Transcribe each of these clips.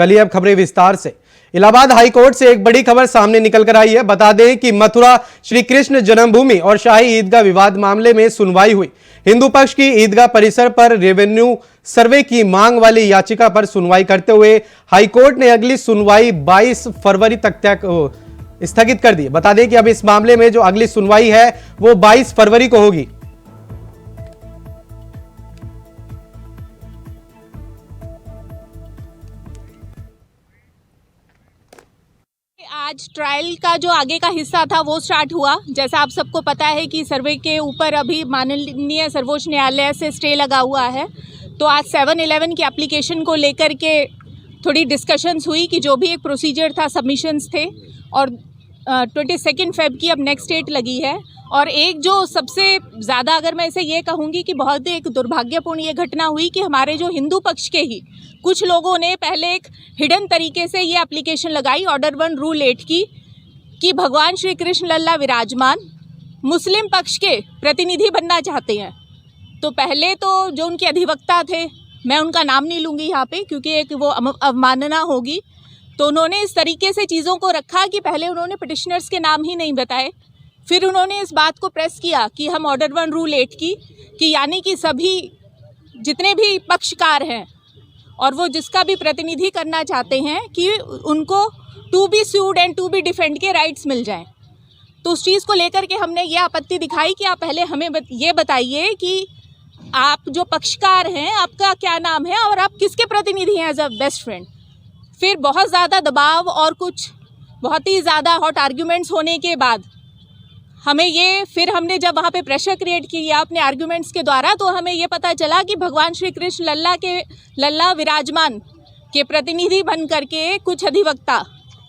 चलिए अब खबरें विस्तार से। इलाहाबाद हाईकोर्ट से एक बड़ी खबर सामने निकल कर आई है। बता दें कि मथुरा श्री कृष्ण जन्मभूमि और शाही ईदगाह विवाद मामले में सुनवाई हुई। हिंदू पक्ष की ईदगाह परिसर पर रेवेन्यू सर्वे की मांग वाली याचिका पर सुनवाई करते हुए हाईकोर्ट ने अगली सुनवाई 22 फरवरी तक स्थगित कर दी। बता दें कि अब इस मामले में जो अगली सुनवाई है वो 22 फरवरी को होगी। आज ट्रायल का जो आगे का हिस्सा था वो स्टार्ट हुआ। जैसा आप सबको पता है कि सर्वे के ऊपर अभी माननीय सर्वोच्च न्यायालय से स्टे लगा हुआ है। तो आज 7/11 की एप्लीकेशन को लेकर के थोड़ी डिस्कशंस हुई कि जो भी एक प्रोसीजर था, सबमिशंस थे, और 22 फेब की अब नेक्स्ट डेट लगी है। और एक जो सबसे ज़्यादा अगर मैं इसे ये कहूँगी कि बहुत एक दुर्भाग्यपूर्ण ये घटना हुई कि हमारे जो हिंदू पक्ष के ही कुछ लोगों ने पहले एक हिडन तरीके से ये एप्लीकेशन लगाई ऑर्डर 1 रूल 8 की कि भगवान श्री कृष्ण लल्ला विराजमान मुस्लिम पक्ष के प्रतिनिधि बनना चाहते हैं। तो पहले तो जो उनके अधिवक्ता थे, मैं उनका नाम नहीं लूँगी यहाँ पे क्योंकि एक वो अवमानना होगी, तो उन्होंने इस तरीके से चीज़ों को रखा कि पहले उन्होंने पिटिशनर्स के नाम ही नहीं बताए। फिर उन्होंने इस बात को प्रेस किया कि हम ऑर्डर 1 रूल 8 की कि यानी कि सभी जितने भी पक्षकार हैं और वो जिसका भी प्रतिनिधि करना चाहते हैं कि उनको to be sued and to be defend के राइट्स मिल जाएं। तो उस चीज़ को लेकर के हमने ये आपत्ति दिखाई कि आप पहले हमें ये बताइए कि आप जो पक्षकार हैं आपका क्या नाम है और आप किसके प्रतिनिधि हैं एज अ बेस्ट फ्रेंड। फिर बहुत ज़्यादा दबाव और कुछ बहुत ही ज़्यादा हॉट आर्ग्यूमेंट्स होने के बाद फिर हमने जब वहाँ पे प्रेशर क्रिएट किया अपने आर्ग्यूमेंट्स के द्वारा, तो हमें ये पता चला कि भगवान श्री कृष्ण लल्ला विराजमान के प्रतिनिधि बन करके कुछ अधिवक्ता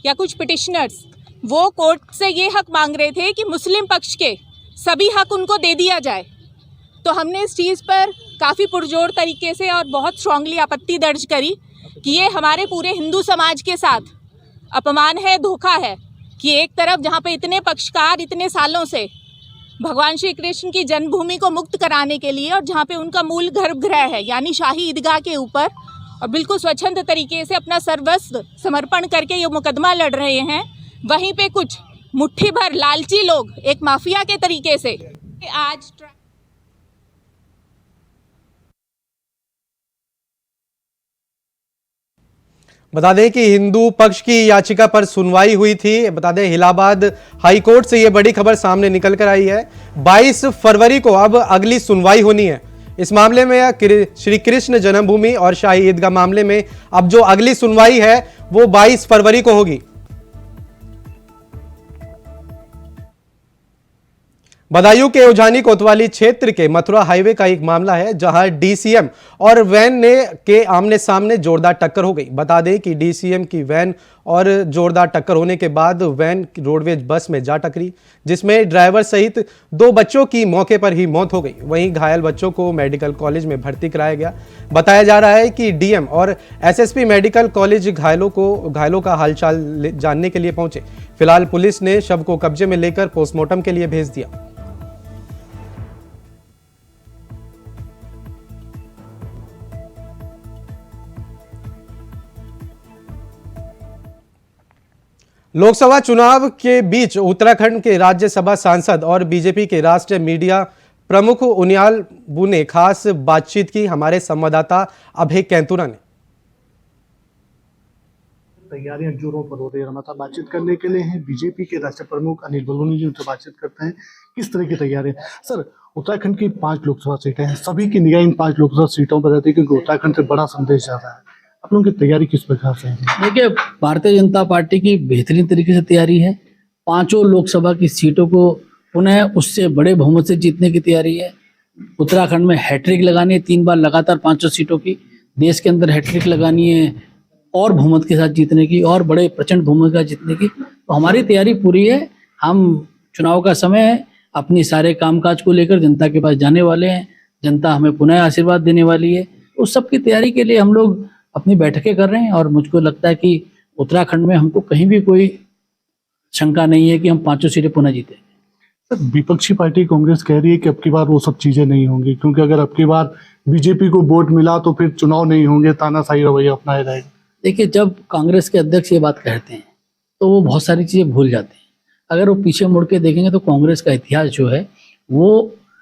या कुछ पिटिशनर्स वो कोर्ट से ये हक मांग रहे थे कि मुस्लिम पक्ष के सभी हक उनको दे दिया जाए। तो हमने इस चीज़ पर काफ़ी पुरजोर तरीके से और बहुत स्ट्रांगली आपत्ति दर्ज करी कि ये हमारे पूरे हिंदू समाज के साथ अपमान है, धोखा है कि एक तरफ जहाँ पे इतने पक्षकार इतने सालों से भगवान श्री कृष्ण की जन्मभूमि को मुक्त कराने के लिए और जहाँ पे उनका मूल गर्भगृह है यानी शाही ईदगाह के ऊपर और बिल्कुल स्वच्छंद तरीके से अपना सर्वस्व समर्पण करके ये मुकदमा लड़ रहे हैं, वहीं पे कुछ मुट्ठी भर लालची लोग एक माफिया के तरीके से आज बता दें कि हिंदू पक्ष की याचिका पर सुनवाई हुई थी। बता दें इलाहाबाद हाईकोर्ट से यह बड़ी खबर सामने निकल कर आई है। 22 फरवरी को अब अगली सुनवाई होनी है इस मामले में। श्री कृष्ण जन्मभूमि और शाही ईदगाह मामले में अब जो अगली सुनवाई है वो 22 फरवरी को होगी। बदायूं के उजानी कोतवाली क्षेत्र के मथुरा हाईवे का एक मामला है जहां डीसीएम और वैन के आमने सामने जोरदार टक्कर हो गई। बता दें कि डीसीएम की वैन और जोरदार टक्कर होने के बाद वैन रोडवेज बस में जा टकरी, जिसमें ड्राइवर सहित 2 बच्चों की मौके पर ही मौत हो गई। वहीं घायल बच्चों को मेडिकल कॉलेज में भर्ती कराया गया। बताया जा रहा है कि डीएम और एसएसपी मेडिकल कॉलेज घायलों का हालचाल जानने के लिए पहुंचे। फिलहाल पुलिस ने शव को कब्जे में लेकर पोस्टमार्टम के लिए भेज दिया। लोकसभा चुनाव के बीच उत्तराखंड के राज्यसभा सांसद और बीजेपी के राष्ट्रीय मीडिया प्रमुख उनियाल ने खास बातचीत की। हमारे संवाददाता अभय कैंतुरा ने। तैयारियां जोरों पर हो रही है। हमारे बातचीत करने के लिए हैं बीजेपी के राष्ट्रीय प्रमुख अनिल बलूनी जी, उनसे बातचीत करते हैं किस तरह की तैयारी। सर, उत्तराखंड की 5 लोकसभा सीटें हैं, सभी की निगाह इन 5 लोकसभा सीटों पर रहती है क्योंकि उत्तराखंड से बड़ा संदेश जा रहा है। आप लोगों की तैयारी किस प्रकार से है? देखिए, भारतीय जनता पार्टी की बेहतरीन तरीके से तैयारी है। 5 लोकसभा की सीटों को पुनः उससे बड़े बहुमत से जीतने की तैयारी है। उत्तराखंड में हैट्रिक लगानी है, 3 बार लगातार 500 सीटों की। देश के अंदर हैट्रिक लगानी है और बहुमत के साथ जीतने की, और बड़े प्रचंड बहुमत के साथ जीतने की। तो हमारी तैयारी पूरी है। हम चुनाव का समय है, अपनी सारे कामकाज को लेकर जनता के पास जाने वाले हैं। जनता हमें पुनः आशीर्वाद देने वाली है। उस सब की तैयारी के लिए हम लोग अपनी बैठकें कर रहे हैं और मुझको लगता है कि उत्तराखंड में हमको कहीं भी कोई शंका नहीं है कि हम 500 सीटें पुनः जीतेंगे। सर, विपक्षी पार्टी कांग्रेस कह रही है कि अब की बार वो सब चीजें नहीं होंगी क्योंकि अगर अब की बार बीजेपी को वोट मिला तो फिर चुनाव नहीं होंगे, तानाशाही रवैया अपनाया जाएगा। देखिए, जब कांग्रेस के अध्यक्ष ये बात कहते हैं तो वो बहुत सारी चीज़ें भूल जाते हैं। अगर वो पीछे मुड़ के देखेंगे तो कांग्रेस का इतिहास जो है वो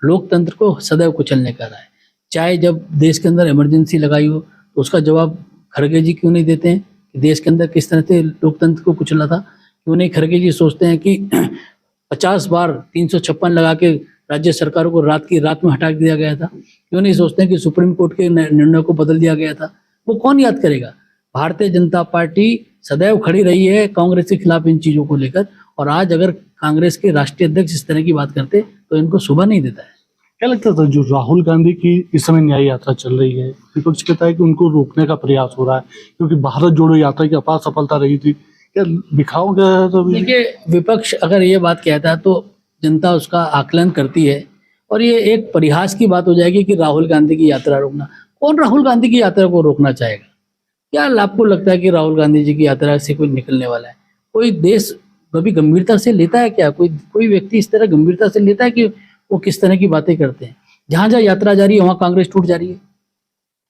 लोकतंत्र को सदैव कुचलने का रहा है। चाहे जब देश के अंदर इमरजेंसी लगाई हो तो उसका जवाब खड़गे जी क्यों नहीं देते हैं कि देश के अंदर किस तरह से लोकतंत्र को कुचला था। क्यों नहीं खड़गे जी सोचते हैं कि 50 बार 356 लगा के राज्य सरकारों को रात की रात में हटा दिया गया था। क्यों नहीं सोचते हैं कि सुप्रीम कोर्ट के निर्णय को बदल दिया गया था। वो कौन याद करेगा। भारतीय जनता पार्टी सदैव खड़ी रही है कांग्रेस के खिलाफ इन चीज़ों को लेकर, और आज अगर कांग्रेस के राष्ट्रीय अध्यक्ष इस तरह की बात करते तो इनको शुभा नहीं देता है। क्या लगता था जो राहुल गांधी की इस समय न्याय यात्रा चल रही है, विपक्ष कहता है कि उनको रोकने का प्रयास हो रहा है क्योंकि भारत जोड़ो यात्रा की अपार सफलता रही थी, क्या दिखाओ गया है तो देखिए, विपक्ष अगर ये बात कहता है तो जनता उसका आकलन करती है, और ये एक परिहास की बात हो जाएगी कि राहुल गांधी की यात्रा रोकना। कौन राहुल गांधी की यात्रा को रोकना चाहेगा। क्या आपको लगता है कि राहुल गांधी जी की यात्रा से कोई निकलने वाला है। कोई देश कभी गंभीरता से लेता है क्या। कोई व्यक्ति इस तरह गंभीरता से लेता है कि वो किस तरह की बातें करते हैं। जहाँ जहाँ यात्रा जा रही है वहाँ कांग्रेस टूट जा रही है।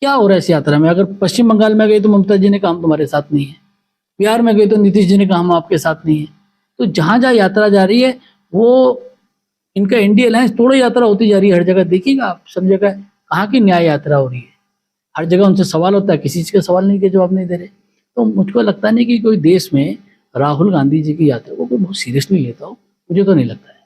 क्या हो रहा है इस यात्रा में। अगर पश्चिम बंगाल में गए तो ममता जी ने कहा हम तुम्हारे साथ नहीं है, बिहार में गए तो नीतीश जी ने कहा हम आपके साथ नहीं है। तो जहाँ जहाँ यात्रा जा रही है वो इनका इंडिया अलायंस तोड़ो यात्रा होती जा रही है। हर जगह देखिएगा आप, सब जगह कहाँ की न्याय यात्रा हो रही है। हर जगह उनसे सवाल होता है, किसी चीज़ का सवाल नहीं के जवाब नहीं दे रहे। तो मुझको लगता नहीं कि कोई देश में राहुल गांधी जी की यात्रा को कोई बहुत सीरियसली लेता हो, मुझे तो नहीं लगता है।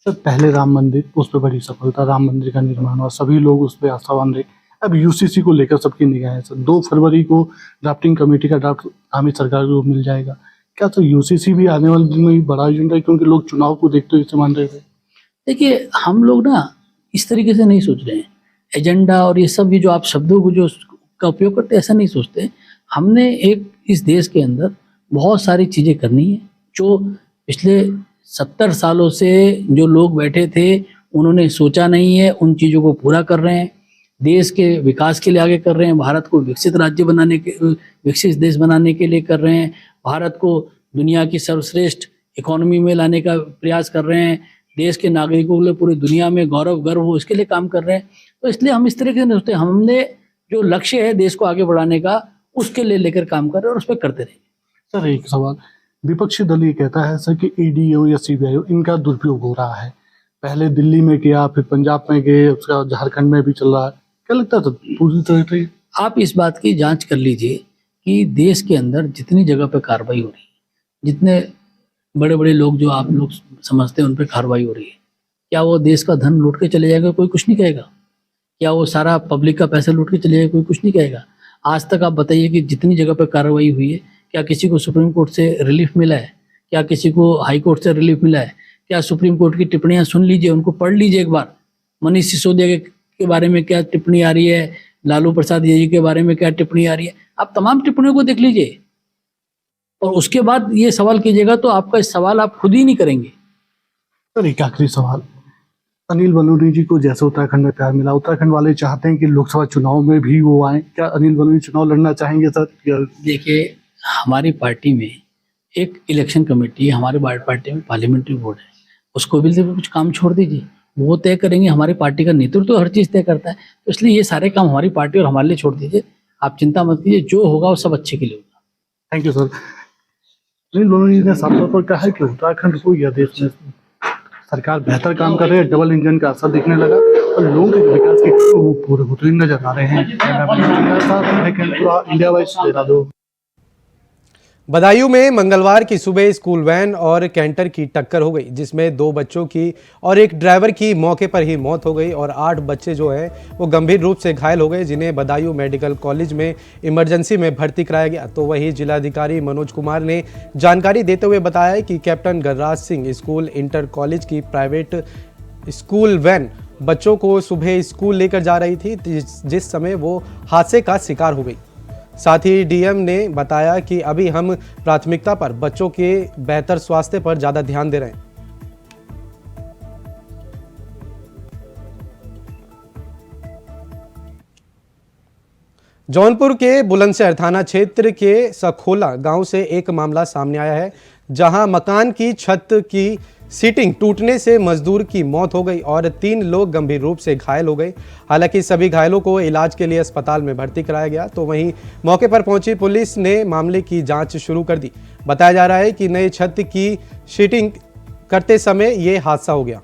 सर पहले राम मंदिर, उस पर बड़ी सफलता, राम मंदिर का निर्माण हुआ, सभी लोग उस पर आस्थावान रहे। अब यूसीसी को लेकर सबकी निगाहें सर, 2 फरवरी को ड्राफ्टिंग कमेटी का ड्राफ्ट आमी सरकार को मिल जाएगा। क्या तो यूसीसी भी आने वाले दिन में बड़ा एजेंडा है क्योंकि लोग चुनाव को देखते हुए इसे मान रहे थे। देखिए, हम लोग ना इस तरीके से नहीं सोच रहे हैं। एजेंडा और ये सब, ये जो आप शब्दों को जो का उपयोग करते हैं, ऐसा नहीं सोचते। हमने एक इस देश के अंदर बहुत सारी चीज़ें करनी है जो पिछले 70 सालों से जो लोग बैठे थे उन्होंने सोचा नहीं है, उन चीज़ों को पूरा कर रहे हैं। देश के विकास के लिए आगे कर रहे हैं, भारत को विकसित राज्य बनाने के, विकसित देश बनाने के लिए कर रहे हैं, भारत को दुनिया की सर्वश्रेष्ठ इकोनॉमी में लाने का प्रयास कर रहे हैं, देश के नागरिकों के लिए पूरी दुनिया में गौरव गर्व हो इसके लिए काम कर रहे हैं। तो इसलिए हम इस तरीके से नहीं सोचते। हमने जो लक्ष्य है देश को आगे बढ़ाने का, उसके लिए लेकर काम कर रहे हैं और उस पर करते रहेंगे। सर एक सवाल, विपक्षी दल ये कहता है सर कि ईडीओ या सीबीआई इनका दुरुपयोग हो रहा है। पहले दिल्ली में किया, फिर पंजाब में गए, उसका झारखंड में भी चल रहा है। क्या लगता है पूरी तरह से आप इस बात की जांच कर लीजिए कि देश के अंदर जितनी जगह पे कार्रवाई हो रही है, जितने बड़े बड़े लोग जो आप लोग समझते हैं उन पर कार्रवाई हो रही है, क्या वो देश का धन लूट के चले जाएगा, कोई कुछ नहीं कहेगा। क्या वो सारा पब्लिक का पैसा लूट के चले जाएगा, कोई कुछ नहीं कहेगा। आज तक आप बताइए कि जितनी जगह पे कार्रवाई हुई है, क्या किसी को सुप्रीम कोर्ट से रिलीफ मिला है, क्या किसी को हाई कोर्ट से रिलीफ मिला है। क्या सुप्रीम कोर्ट की टिप्पणियां सुन लीजिए, उनको पढ़ लीजिए एक बार। मनीष सिसोदिया के बारे में क्या टिप्पणी आ रही है, लालू प्रसाद जी के बारे में क्या टिप्पणी आ रही है, आप तमाम टिप्पणियों को देख लीजिए और उसके बाद ये सवाल कीजिएगा तो आपका इस सवाल आप खुद ही नहीं करेंगे। सर एक आखिरी सवाल, अनिल बलूनी जी को जैसे उत्तराखंड में प्यार मिला, उत्तराखंड वाले चाहते हैं कि लोकसभा चुनाव में भी वो आए, क्या अनिल बलूनी चुनाव लड़ना चाहेंगे सर? देखिए, हमारी पार्टी में एक इलेक्शन कमेटी है, हमारे पार्टी में पार्लियामेंट्री बोर्ड है, उसको भी कुछ काम छोड़ दीजिए, वो तय करेंगे। हमारी पार्टी का नेतृत्व तो हर चीज़ तय करता है, तो इसलिए ये सारे काम हमारी पार्टी और हमारे लिए छोड़ दीजिए। आप चिंता मत कीजिए, जो होगा वो सब अच्छे के लिए होगा। Thank you sir. Anil Baluni ji ने साफ तौर पर कहा है कि उत्तराखंड को या देश में सरकार बेहतर काम कर रही है, डबल इंजन का असर दिखने लगा और लोगों के विकास के काम वो पूरे होते नजर आ रहे हैं। इंडिया वाइज बदायूं में मंगलवार की सुबह स्कूल वैन और कैंटर की टक्कर हो गई, जिसमें 2 बच्चों की और एक ड्राइवर की मौके पर ही मौत हो गई और 8 बच्चे जो हैं वो गंभीर रूप से घायल हो गए, जिन्हें बदायूं मेडिकल कॉलेज में इमरजेंसी में भर्ती कराया गया। तो वहीं जिलाधिकारी मनोज कुमार ने जानकारी देते हुए बताया कि captain Garraj Singh school inter college की प्राइवेट स्कूल वैन बच्चों को सुबह स्कूल लेकर जा रही थी, जिस समय वो हादसे का शिकार हो गई। साथ ही डीएम ने बताया कि अभी हम प्राथमिकता पर बच्चों के बेहतर स्वास्थ्य पर ज़्यादा ध्यान दे रहे हैं। जौनपुर के बुलंदशहर थाना क्षेत्र के सखोला गांव से एक मामला सामने आया है, जहां मकान की छत की सीटिंग टूटने से मजदूर की मौत हो गई और 3 लोग गंभीर रूप से घायल हो गए। हालांकि सभी घायलों को इलाज के लिए अस्पताल में भर्ती कराया गया। तो वहीं मौके पर पहुंची पुलिस ने मामले की जांच शुरू कर दी। बताया जा रहा है कि नई छत की सीटिंग करते समय ये हादसा हो गया।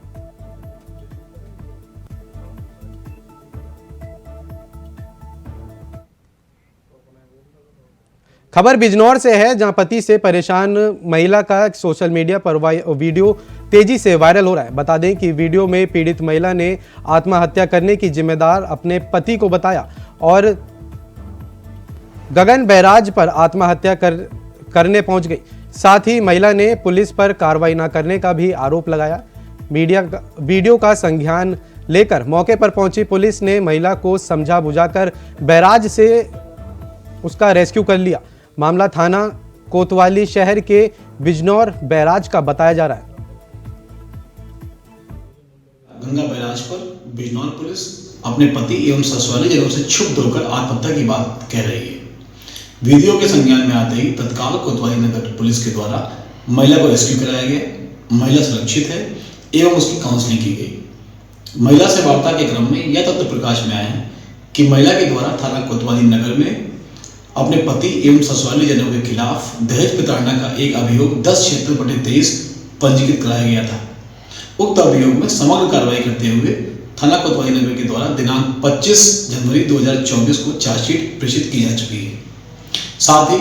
खबर बिजनौर से है, जहां पति से परेशान महिला का सोशल मीडिया पर वीडियो तेजी से वायरल हो रहा है। बता दें कि वीडियो में पीड़ित महिला ने आत्महत्या करने की जिम्मेदार अपने पति को बताया और गगन बैराज पर आत्महत्या करने पहुंच गई। साथ ही महिला ने पुलिस पर कार्रवाई न करने का भी आरोप लगाया। वीडियो का संज्ञान लेकर मौके पर पहुंची पुलिस ने महिला को समझा बुझाकर बैराज से उसका रेस्क्यू कर लिया। मामला थाना कोतवाली शहर के बिजनौर बैराज का बताया जा रहा है। गंगा बैराज पर बिजनौर पुलिस अपने पति एवं ससुराली जनों से क्षुब्ध होकर आत्महत्या की बात कह रही है। वीडियो के संज्ञान में आते ही तत्काल कोतवाली नगर पुलिस के द्वारा महिला को रेस्क्यू कराया गया। महिला सुरक्षित है एवं उसकी काउंसलिंग की गई। महिला से वार्ता के क्रम में यह तथ्य प्रकाश में आए हैं कि महिला के द्वारा थाना कोतवाली नगर में अपने पति एवं ससुराली जनों के खिलाफ दहेज प्रताड़ना का एक अभियोग 10/23 पंजीकृत कराया गया था। उक्त अभियोग में समग्र कार्रवाई करते हुए थाना कोतवाली नगर के द्वारा दिनांक 25 जनवरी 2024 को चार्जशीट प्रेषित की जा चुकी है। साथ ही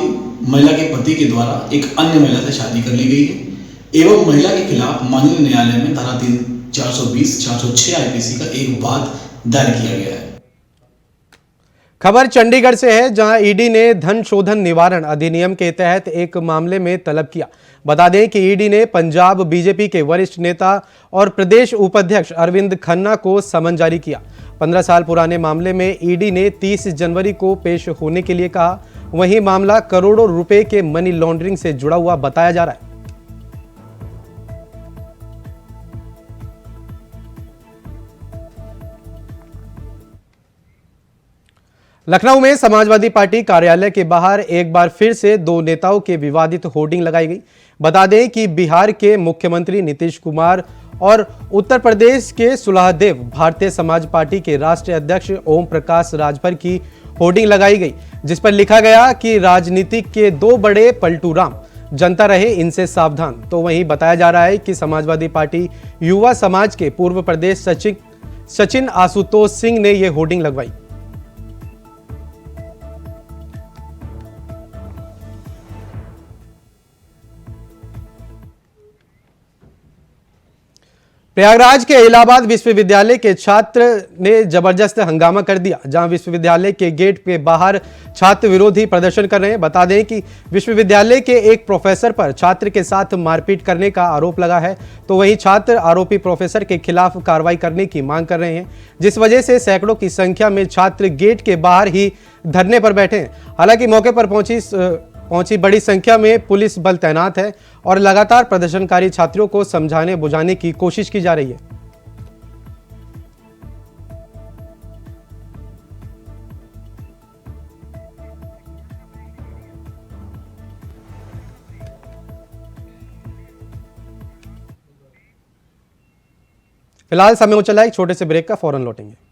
महिला के पति के द्वारा एक अन्य महिला से शादी कर ली गई है एवं महिला के खिलाफ माननीय न्यायालय में धारा 3 420 406 आईपीसी का एक वाद दायर किया गया है। खबर चंडीगढ़ से है, जहां ईडी ने धन शोधन निवारण अधिनियम के तहत एक मामले में तलब किया। बता दें कि ईडी ने पंजाब बीजेपी के वरिष्ठ नेता और प्रदेश उपाध्यक्ष अरविंद खन्ना को समन जारी किया। 15 साल पुराने मामले में ईडी ने 30 जनवरी को पेश होने के लिए कहा। वहीं मामला करोड़ों रुपए के मनी लॉन्ड्रिंग से जुड़ा हुआ बताया जा रहा है। लखनऊ में समाजवादी पार्टी कार्यालय के बाहर एक बार फिर से 2 नेताओं के विवादित होर्डिंग लगाई गई। बता दें कि बिहार के मुख्यमंत्री नीतीश कुमार और उत्तर प्रदेश के सुलहदेव भारतीय समाज पार्टी के राष्ट्रीय अध्यक्ष ओम प्रकाश राजभर की होर्डिंग लगाई गई, जिस पर लिखा गया कि राजनीतिक के 2 बड़े पलटू राम, जनता रहे इनसे सावधान। तो वहीं बताया जा रहा है कि समाजवादी पार्टी युवा समाज के पूर्व प्रदेश सचिन आशुतोष सिंह ने यह होर्डिंग लगवाई। प्रयागराज के इलाहाबाद विश्वविद्यालय के छात्र ने जबरदस्त हंगामा कर दिया, जहां विश्वविद्यालय के गेट के बाहर छात्र विरोधी प्रदर्शन कर रहे हैं। बता दें कि विश्वविद्यालय के एक प्रोफेसर पर छात्र के साथ मारपीट करने का आरोप लगा है। तो वहीं छात्र आरोपी प्रोफेसर के खिलाफ कार्रवाई करने की मांग कर रहे हैं, जिस वजह से सैकड़ों की संख्या में छात्र गेट के बाहर ही धरने पर बैठे हैं। हालांकि मौके पर पहुंची बड़ी संख्या में पुलिस बल तैनात है और लगातार प्रदर्शनकारी छात्रों को समझाने बुझाने की कोशिश की जा रही है। फिलहाल समय हो चला है एक छोटे से ब्रेक का, फौरन लौटेंगे।